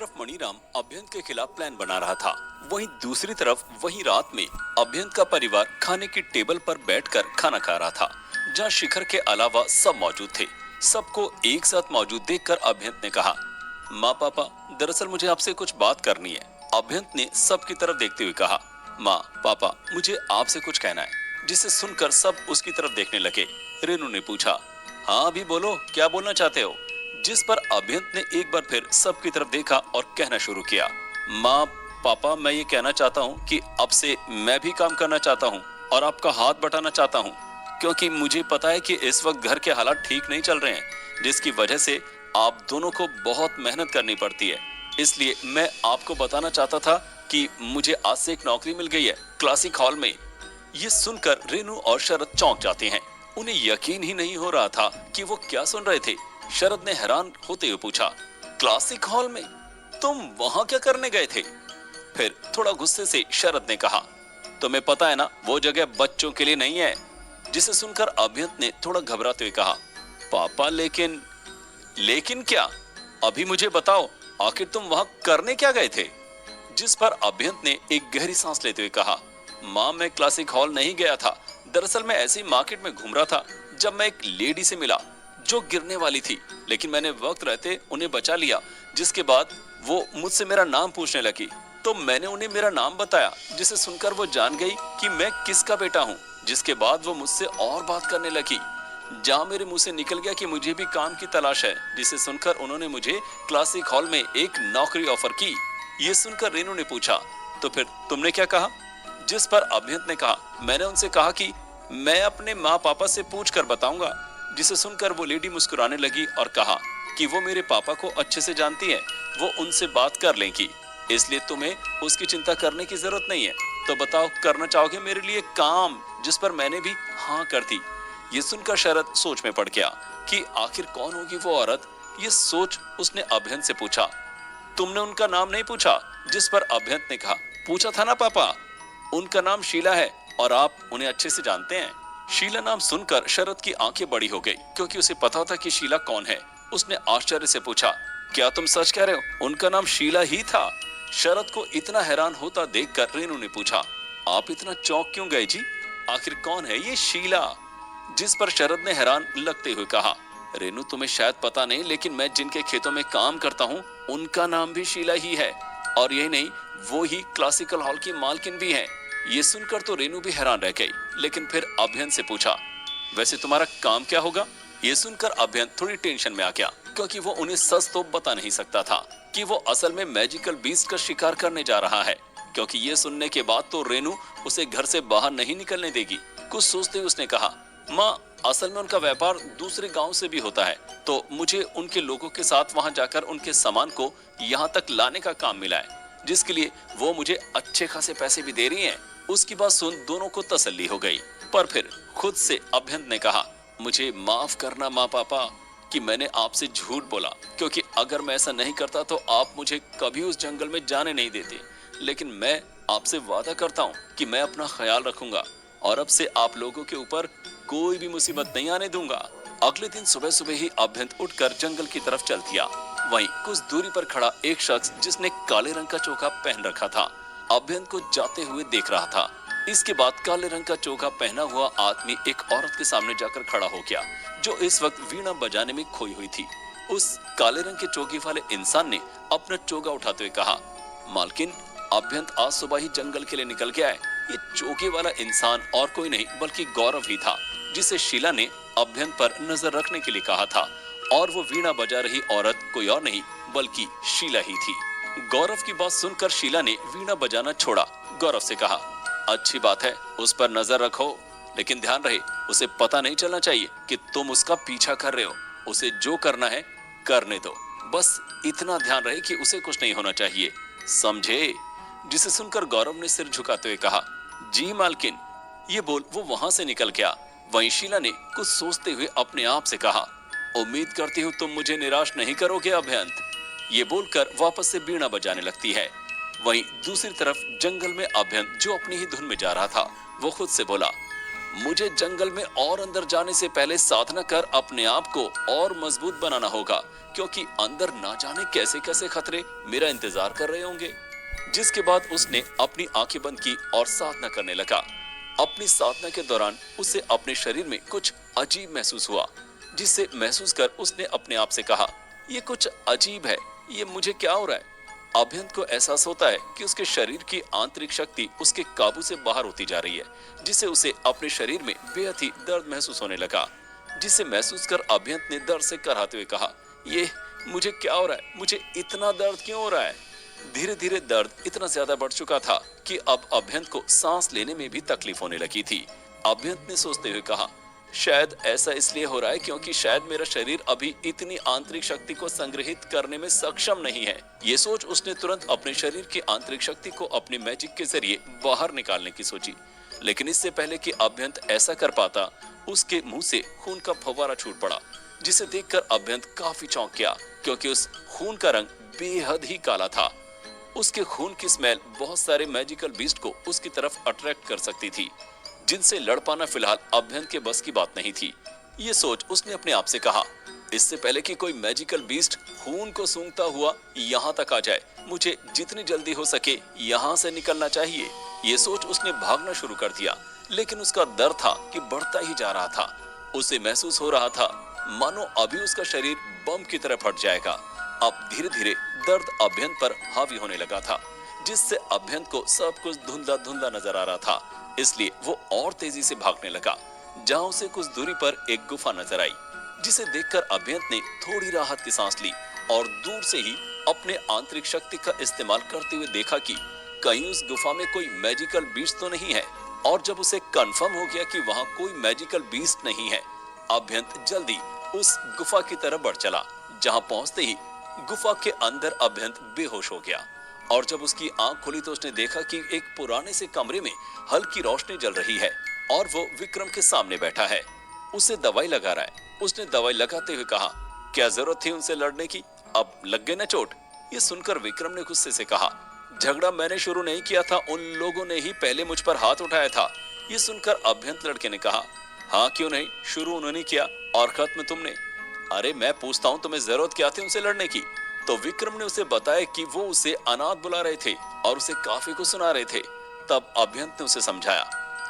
तरफ मणिराम अभ्यंत के खिलाफ प्लान बना रहा था, वहीं दूसरी तरफ वही रात में अभ्यंत का परिवार खाने की टेबल पर बैठकर खाना खा रहा था, जहां शिखर के अलावा सब मौजूद थे। सबको एक साथ मौजूद देखकर अभ्यंत ने कहा, माँ पापा, दरअसल मुझे आपसे कुछ बात करनी है। अभ्यंत ने सबकी तरफ देखते हुए कहा, माँ पापा, मुझे आपसे कुछ कहना है। जिसे सुनकर सब उसकी तरफ देखने लगे। रेनू ने पूछा, हाँ अभी बोलो, क्या बोलना चाहते हो? जिस पर अभ्यंत ने एक बार फिर सबकी तरफ देखा और कहना शुरू किया, माँ पापा, मैं ये कहना चाहता हूँ कि अब से मैं भी काम करना चाहता हूँ और आपका हाथ बटाना चाहता हूँ, क्योंकि मुझे पता है कि इस वक्त घर के हालात ठीक नहीं चल रहे हैं, जिसकी वजह से आप दोनों को बहुत मेहनत करनी पड़ती है। इसलिए मैं आपको बताना चाहता था कि मुझे आज से एक नौकरी मिल गई है क्लासिक हॉल में। ये सुनकर रेनू और शरद चौंक जाते हैं। उन्हें यकीन ही नहीं हो रहा था कि वो क्या सुन रहे थे। शरद ने हैरान होते हुए पूछा, क्लासिक हॉल में? तुम वहां क्या करने गए थे? फिर थोड़ा गुस्से से शरद ने कहा, तुम्हें पता है ना, वो जगह बच्चों के लिए नहीं है। जिसे सुनकर अभ्यंत ने थोड़ा घबराते हुए कहा, पापा लेकिन क्या? अभी मुझे बताओ, आखिर तुम वहां करने क्या गए थे? जिस पर अभ्यंत ने एक गहरी सांस लेते हुए कहा, माँ मैं क्लासिक हॉल नहीं गया था। दरअसल मैं ऐसे ही मार्केट में घूम रहा था जब मैं एक लेडी से मिला जो गिरने वाली थी, लेकिन मैंने वक्त रहते उन्हें बचा लिया। जिसके बाद वो मुझसे मेरा नाम पूछने लगी, तो मैंने उन्हें मेरा नाम बताया, जिसे सुनकर वो जान गई कि मैं किसका बेटा हूँ। जिसके बाद वो मुझसे और बात करने लगी, जहाँ मेरे मुंह से निकल गया कि मुझे भी काम की तलाश है। जिसे सुनकर उन्होंने मुझे क्लासिक हॉल में एक नौकरी ऑफर की। ये सुनकर रेनू ने पूछा, तो फिर तुमने क्या कहा? जिस पर अभ्यंत ने कहा, मैंने उनसे कहा कि मैं अपने माँ पापा से पूछ कर बताऊंगा। जिसे सुनकर वो लेडी मुस्कुराने लगी और कहा कि वो मेरे पापा को अच्छे से जानती है, वो उनसे बात कर लेंगी, इसलिए तुम्हें उसकी चिंता करने की जरूरत नहीं है। तो बताओ, करना चाहोगे मेरे लिए काम? जिस पर मैंने भी हाँ कर दी। ये सुनकर शरद सोच में पड़ गया कि आखिर कौन होगी वो औरत। ये सोच उसने अभ्यंत से पूछा, तुमने उनका नाम नहीं पूछा? जिस पर अभ्यंत ने कहा, पूछा था ना पापा, उनका नाम शीला है और आप उन्हें अच्छे से जानते हैं। शीला नाम सुनकर शरद की आंखें बड़ी हो गई, क्योंकि उसे पता था कि शीला कौन है। उसने आश्चर्य से पूछा, क्या तुम सच कह रहे हो? उनका नाम शीला ही था? शरद को इतना हैरान होता देखकर रेनू ने पूछा, आप इतना चौंक क्यों गए जी? आखिर कौन है ये शीला? जिस पर शरद ने हैरान लगते हुए कहा, रेनू तुम्हें शायद पता नहीं, लेकिन मैं जिनके खेतों में काम करता हूँ उनका नाम भी शीला ही है। और यही नहीं, वो ही क्लासिकल हॉल की मालकिन भी है। ये सुनकर तो रेनू भी हैरान रह गई, लेकिन फिर अभ्यंत से पूछा, वैसे तुम्हारा काम क्या होगा? ये सुनकर अभ्यंत थोड़ी टेंशन में आ गया, क्योंकि वो उन्हें सच तो बता नहीं सकता था कि वो असल में मैजिकल बीस्ट का शिकार करने जा रहा है, क्योंकि ये सुनने के बाद तो रेनू उसे घर से बाहर नहीं निकलने देगी। कुछ सोचते हुए उसने कहा, माँ असल में उनका व्यापार दूसरे गांव से भी होता है, तो मुझे उनके लोगों के साथ वहां जाकर उनके सामान को यहाँ तक लाने का काम मिला है, जिसके लिए वो मुझे अच्छे खासे पैसे भी दे रही हैं। उसकी बात सुन दोनों को तसल्ली हो गई, पर फिर खुद से अभ्यंत ने कहा, मुझे माफ करना माँ पापा कि मैंने आपसे झूठ बोला, क्योंकि अगर मैं ऐसा नहीं करता तो आप मुझे कभी उस जंगल में जाने नहीं देते। लेकिन मैं आपसे वादा करता हूँ कि मैं अपना ख्याल रखूंगा और अब से आप लोगों के ऊपर कोई भी मुसीबत नहीं आने दूंगा। अगले दिन सुबह सुबह ही अभ्यंत उठकर जंगल की तरफ चल दिया। वहीं कुछ दूरी पर खड़ा एक शख्स जिसने काले रंग का चोखा पहन रखा था, अभ्यंत को जाते हुए देख रहा था। इसके बाद काले रंग का चोखा पहना हुआ आदमी एक औरत के सामने जाकर खड़ा हो गया, जो इस वक्त वीणा बजाने में खोई हुई थी। उस काले रंग के चोगे वाले इंसान ने अपना चोगा उठाते हुए कहा, मालकिन, अभ्यंत आज सुबह ही जंगल के लिए निकल गया है। ये चोगे वाला इंसान और कोई नहीं बल्कि गौरव ही था, जिसे शीला ने अभ्यंत पर नजर रखने के लिए कहा था। और वो वीणा बजा रही औरत कोई और नहीं बल्कि शीला ही थी। गौरव की बात सुनकर शीला ने वीणा बजाना छोड़ा। गौरव से कहा, अच्छी बात है, उस पर नजर रखो, लेकिन ध्यान रहे उसे पता नहीं चलना चाहिए कि तुम उसका पीछा कर रहे हो। उसे जो करना है करने दो, बस इतना ध्यान रहे कि उसे कुछ नहीं होना चाहिए, समझे? जिसे सुनकर गौरव ने सिर झुकाते हुए कहा, जी मालकिन। ये बोल वो वहां से निकल गया। वहीं शीला ने कुछ सोचते हुए अपने आप से कहा, उम्मीद करती हूँ तुम मुझे निराश नहीं करोगे अभ्यंत। ये बोलकर वापस से बीड़ा बजाने लगती है। वहीं दूसरी तरफ जंगल में अभ्यंत जो अपनी ही धुन में जा रहा था, वो खुद से बोला, मुझे जंगल में और अंदर जाने से पहले साधना कर अपने आप को और मजबूत बनाना होगा, क्योंकि अंदर ना जाने कैसे कैसे खतरे मेरा इंतजार कर रहे होंगे। जिसके बाद उसने अपनी आंखें बंद की और साधना करने लगा। अपनी साधना के दौरान उसे अपने शरीर में कुछ अजीब महसूस हुआ, जिसे महसूस कर उसने अपने आप से कहा, ये कुछ अजीब है, ये मुझे क्या हो रहा है। अभ्यंत को एहसास होता है कि उसके शरीर की आंतरिक शक्ति उसके काबू से बाहर होती जा रही है, जिससे उसे अपने शरीर में बेहद ही दर्द महसूस होने लगा। जिसे महसूस कर अभ्यंत ने दर्द से कराहते हुए कहा, ये मुझे क्या हो रहा है, मुझे इतना दर्द क्यों हो रहा है। धीरे धीरे दर्द इतना ज्यादा बढ़ चुका था कि अब अभ्यंत को सांस लेने में भी तकलीफ होने लगी थी। अभ्यंत ने सोचते हुए कहा, शायद ऐसा इसलिए हो रहा है क्योंकि शायद मेरा शरीर अभी इतनी आंतरिक शक्ति को संग्रहित करने में सक्षम नहीं है। ये सोच उसने तुरंत अपने शरीर की आंतरिक शक्ति को अपने मैजिक के जरिए बाहर निकालने की सोची। लेकिन इससे पहले कि अभ्यंत ऐसा कर पाता, उसके मुंह से खून का फव्वारा छूट पड़ा, जिसे देखकर अभ्यंत काफी चौंक गया, क्योंकि उस खून का रंग बेहद ही काला था। उसके खून की स्मेल बहुत सारे मैजिकल बीस्ट को उसकी तरफ अट्रैक्ट कर सकती थी, जिनसे लड़ पाना फिलहाल अभ्यंत के बस की बात नहीं थी। ये सोच उसने अपने आप से कहा, इससे पहले कि कोई मैजिकल बीस्ट खून को सूंघता हुआ यहाँ तक आ जाए, मुझे जितनी जल्दी हो सके यहाँ से निकलना चाहिए। ये सोच उसने भागना शुरू कर दिया, लेकिन उसका डर था कि बढ़ता ही जा रहा था। उसे महसूस हो रहा था मानो अभी उसका शरीर बम की तरह फट जाएगा। अब धीरे धीरे दर्द अभ्यंत पर हावी होने लगा था, जिससे अभ्यंत को सब कुछ धुंधला धुंधला नजर आ रहा था। इसलिए वो और तेजी से भागने लगा, जहां उसे कुछ दूरी पर एक गुफा नजर आई, जिसे देखकर अभ्यंत ने थोड़ी राहत की सांस ली और दूर से ही अपने आंतरिक शक्ति का इस्तेमाल करते हुए देखा कि कहीं उस गुफा में कोई मैजिकल बीस्ट तो नहीं है। और जब उसे कंफर्म हो गया कि वहां कोई मैजिकल बीस्ट नहीं है, अभ्यंत जल्दी उस गुफा की तरफ बढ़ चला। जहां पहुंचते ही गुफा के अंदर अभ्यंत बेहोश हो गया, और जब उसकी आंख खुली तो उसने देखा कि एक पुराने से कमरे में हल्की रोशनी जल रही है और वो विक्रम के सामने बैठा है, उसे दवाई लगा रहा है। उसने दवाई लगाते हुए कहा, क्या जरूरत थी उनसे लड़ने की, अब लग गए ना चोट। ये सुनकर विक्रम ने गुस्से से कहा, झगड़ा मैंने शुरू नहीं किया था, उन लोगों ने ही पहले मुझ पर हाथ उठाया था। ये सुनकर अभ्यंत लड़के ने कहा, हाँ क्यों नहीं, शुरू उन्होंने किया और खत्म तुमने। अरे मैं पूछता हूँ तुम्हें जरूरत क्या थी उनसे लड़ने की। तो विक्रम ने उसे बताया कि वो उसे अनाथ बुला रहे थे और उसे काफी कुछ सुना रहे थे। तब अभ्यंत ने उसे समझाया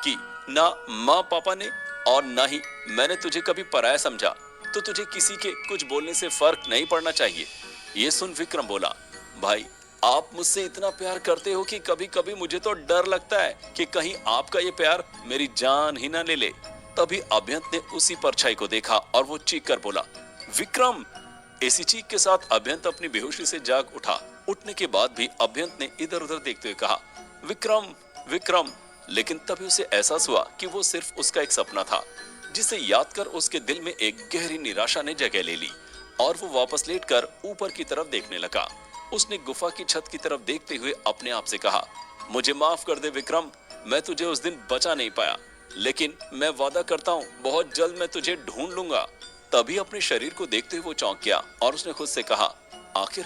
कि ना माँ पापा ने और ना ही मैंने तुझे कभी पराया समझा, तो तुझे किसी के कुछ बोलने से फर्क नहीं पड़ना चाहिए। ये सुन विक्रम बोला, भाई आप मुझसे इतना प्यार करते हो कि कभी कभी मुझे तो डर लगता है कि कहीं आपका ये प्यार मेरी जान ही ना ले ले। तभी अभ्यंत ने उसी परछाई को देखा और वो चीख कर बोला, विक्रम। ऐसी चीख के साथ अभ्यंत अपनी बेहोशी से जाग उठा। उठने के बाद भी अभ्यंत ने इधर उधर देखते हुए कहा, विक्रम विक्रम। लेकिन तभी उसे एहसास हुआ कि वो सिर्फ उसका एक सपना था, जिसे याद कर उसके दिल में एक गहरी निराशा ने जगह ले ली और वो वापस लेटकर ऊपर की तरफ देखने लगा। उसने गुफा की छत की तरफ देखते हुए अपने आप से कहा, मुझे माफ कर दे विक्रम, मैं तुझे उस दिन बचा नहीं पाया, लेकिन मैं वादा करता हूँ बहुत जल्द मैं तुझे ढूंढ लूंगा। तभी अपने शरीर को देखते हुए वो चौंक गया और उसने खुद से कहा, आखिर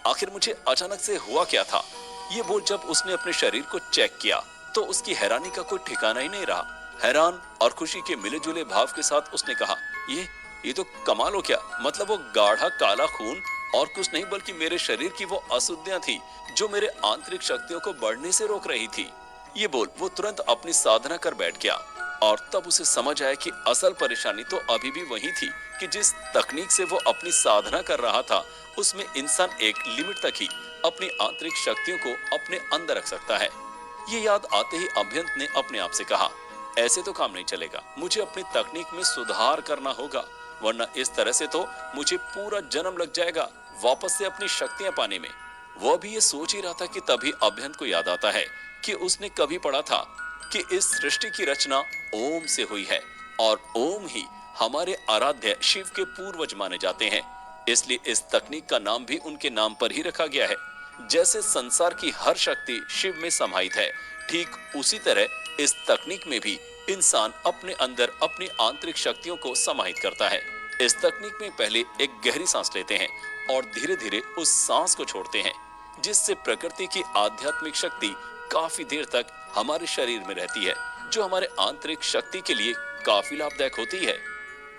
आखिर मुझे अचानक से हुआ क्या था। ये बोल जब उसने अपने शरीर को चेक किया तो उसकी हैरानी का कोई ठिकाना ही नहीं रहा। हैरान और खुशी के मिले जुले भाव के साथ उसने कहा, ये तो कमाल हो गया, मतलब वो गाढ़ा काला खून और कुछ नहीं बल्कि मेरे शरीर की वो अशुद्धियां थी जो मेरे आंतरिक शक्तियों को बढ़ने से रोक रही थी। ये बोल वो तुरंत अपनी साधना कर बैठ गया और तब उसे समझ आया कि असल परेशानी तो अभी भी वही थी कि जिस तकनीक से वो अपनी साधना कर रहा था उसमें इंसान एक लिमिट तक ही अपनी आंतरिक शक्तियों को अपने अंदर रख सकता है। ये याद आते ही अभ्यंत ने अपने आप से कहा, ऐसे तो काम नहीं चलेगा, मुझे अपनी तकनीक में सुधार करना होगा, वरना इस तरह से तो मुझे पूरा जन्म लग जाएगा वापस से अपनी शक्तियां पाने में। वो भी ये सोच ही रहा था कि तभी अभ्यंत को याद आता है कि उसने कभी पढ़ा था कि इस सृष्टि की रचना ओम से हुई है और ओम ही हमारे आराध्य शिव के पूर्वज माने जाते हैं। इसलिए इस तकनीक का नाम भी उनके नाम पर ही रखा गया है। जैसे संसार की हर शक्ति शिव में समाहित है, ठीक उसी तरह इस तकनीक में भी इंसान अपने अंदर अपनी आंतरिक शक्तियों को समाहित करता है। इस तकनीक में पहले एक गहरी सांस लेते हैं और धीरे धीरे उस सांस को छोड़ते हैं, जिससे प्रकृति की आध्यात्मिक शक्ति काफी देर तक हमारे शरीर में रहती है। जो हमारे आंतरिक शक्ति के लिए काफी लाभदायक होती है।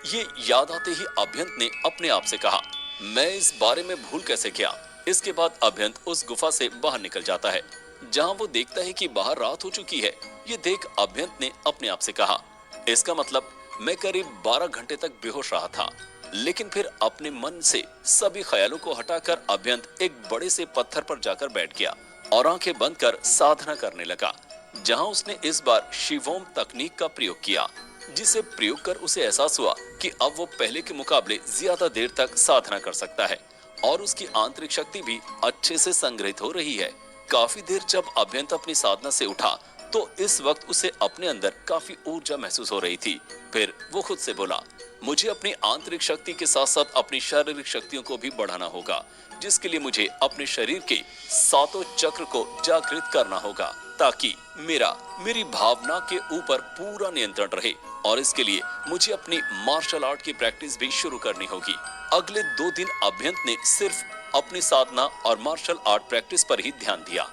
ये याद आते ही अभ्यंत ने अपने आप से कहा, मैं इस बारे में भूल कैसे गया। इसके बाद अभ्यंत उस गुफा से बाहर निकल जाता है, जहां वो देखता है कि बाहर रात हो चुकी है। ये देख अभ्यंत ने अपने आप से कहा, इसका मतलब मैं करीब 12 घंटे तक बेहोश रहा था। लेकिन फिर अपने मन से सभी ख्यालों को हटाकर अभ्यंत एक बड़े से पत्थर पर जाकर बैठ गया और आंखें बंद कर साधना करने लगा, जहां उसने इस बार शिवोम तकनीक का प्रयोग किया, जिसे प्रयोग कर उसे एहसास हुआ कि अब वो पहले के मुकाबले ज्यादा देर तक साधना कर सकता है और उसकी आंतरिक शक्ति भी अच्छे से संग्रहित हो रही है। काफी देर जब अभ्यंत अपनी साधना से उठा तो इस वक्त उसे अपने अंदर काफी ऊर्जा महसूस हो रही थी। फिर वो खुद से बोला, मुझे अपनी आंतरिक शक्ति के साथ साथ अपनी शारीरिक शक्तियों को भी बढ़ाना होगा, जिसके लिए मुझे अपने शरीर के सातों चक्र को जागृत करना होगा, ताकि मेरी भावना के ऊपर पूरा नियंत्रण रहे। और इसके लिए मुझे अपनी मार्शल आर्ट की प्रैक्टिस भी शुरू करनी होगी। अगले 2 दिन अभ्यंत ने सिर्फ अपनी साधना और मार्शल आर्ट प्रैक्टिस पर ही ध्यान दिया,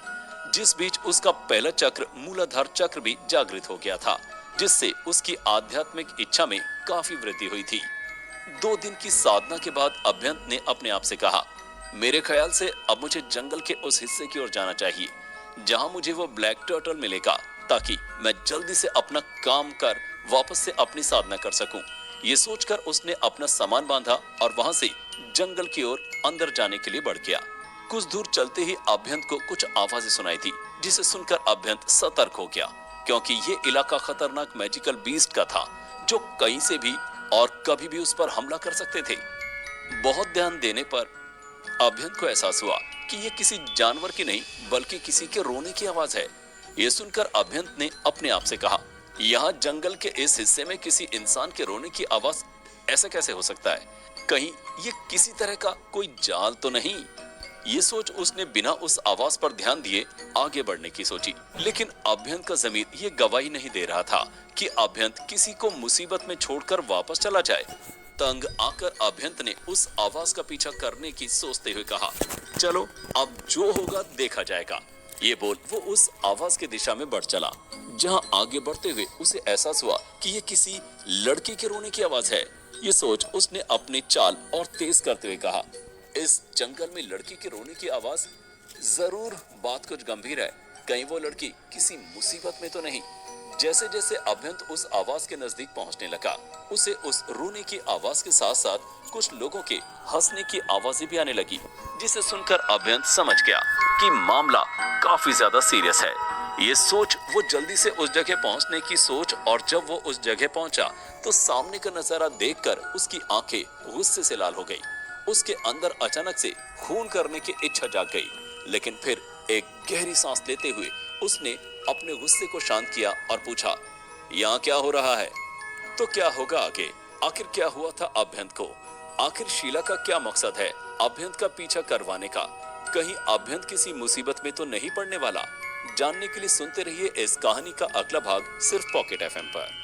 जिस बीच उसका पहला चक्र मूलाधार चक्र भी जागृत हो गया था, जिससे उसकी आध्यात्मिक इच्छा में काफी वृद्धि हुई थी। 2 दिन की साधना के बाद अभ्यंत ने अपने आप से कहा, मेरे ख्याल से अब मुझे जंगल के उस हिस्से की ओर जाना चाहिए जहां मुझे वो ब्लैक टर्टल मिलेगा, ताकि मैं जल्दी से अपना काम कर वापस से अपनी साधना कर सकूं। ये सोचकर उसने अपना सामान बांधा और वहां से जंगल की ओर अंदर जाने के लिए बढ़ गया। कुछ दूर चलते ही अभ्यंत को कुछ आवाजें सुनाई थी, जिसे सुनकर अभ्यंत सतर्क हो गया, क्योंकि ये इलाका खतरनाक मैजिकल बीस्ट का था, जो कहीं से भी और कभी भी उस पर हमला कर सकते थे। बहुत ध्यान देने पर अभ्यंत को एहसास हुआ कि ये किसी जानवर की नहीं बल्कि किसी के रोने की आवाज है। ये सुनकर अभ्यंत ने अपने आप से कहा, यहाँ जंगल के इस हिस्से में किसी इंसान के रोने की आवाज ऐसा कैसे हो सकता है? कहीं ये किसी तरह का कोई जाल तो नहीं? ये सोच उसने बिना उस आवाज पर ध्यान दिए आगे बढ़ने की सोची। लेकिन अभ्यंत का ज़मीर ये गवाही नहीं दे रहा था कि अभ्यंत किसी को मुसीबत में छोड़कर वापस चला जाए। तंग आकर अभ्यंत ने उस आवाज का पीछा करने की सोचते हुए कहा, चलो अब जो होगा देखा जाएगा। ये बोल वो उस आवाज की दिशा में बढ़ चला, जहां आगे बढ़ते हुए उसे एहसास हुआ कि ये किसी लड़की के रोने की आवाज है। ये सोच उसने अपनी चाल और तेज करते हुए कहा, इस जंगल में लड़की के रोने की आवाज, जरूर बात कुछ गंभीर है। कहीं वो लड़की किसी मुसीबत में तो नहीं? जैसे जैसे अभ्यंत उस आवाज के नजदीक पहुंचने लगा, उसे उस रोने की आवाज के साथ साथ कुछ लोगों के हंसने की आवाजें भी आने लगी, जिसे सुनकर अभ्यंत समझ गया कि मामला काफी ज्यादा सीरियस है। ये सोच वो जल्दी से उस जगह पहुंचने की सोच, और जब वो उस जगह पहुंचा तो सामने का नजारा देखकर उसकी आंखें गुस्से से लाल हो गई। उसके अंदर अचानक से खून करने की इच्छा जाग गई, लेकिन फिर एक गहरी सांस लेते हुए उसने अपने गुस्से को शांत किया और पूछा, यहाँ क्या हो रहा है? तो क्या होगा आगे? आखिर क्या हुआ था अभ्यंत को? आखिर शीला का क्या मकसद है अभ्यंत का पीछा करवाने का? कहीं अभ्यंत किसी मुसीबत में तो नहीं पड़ने वाला? जानने के लिए सुनते रहिए इस कहानी का अगला भाग सिर्फ पॉकेट एफएम पर।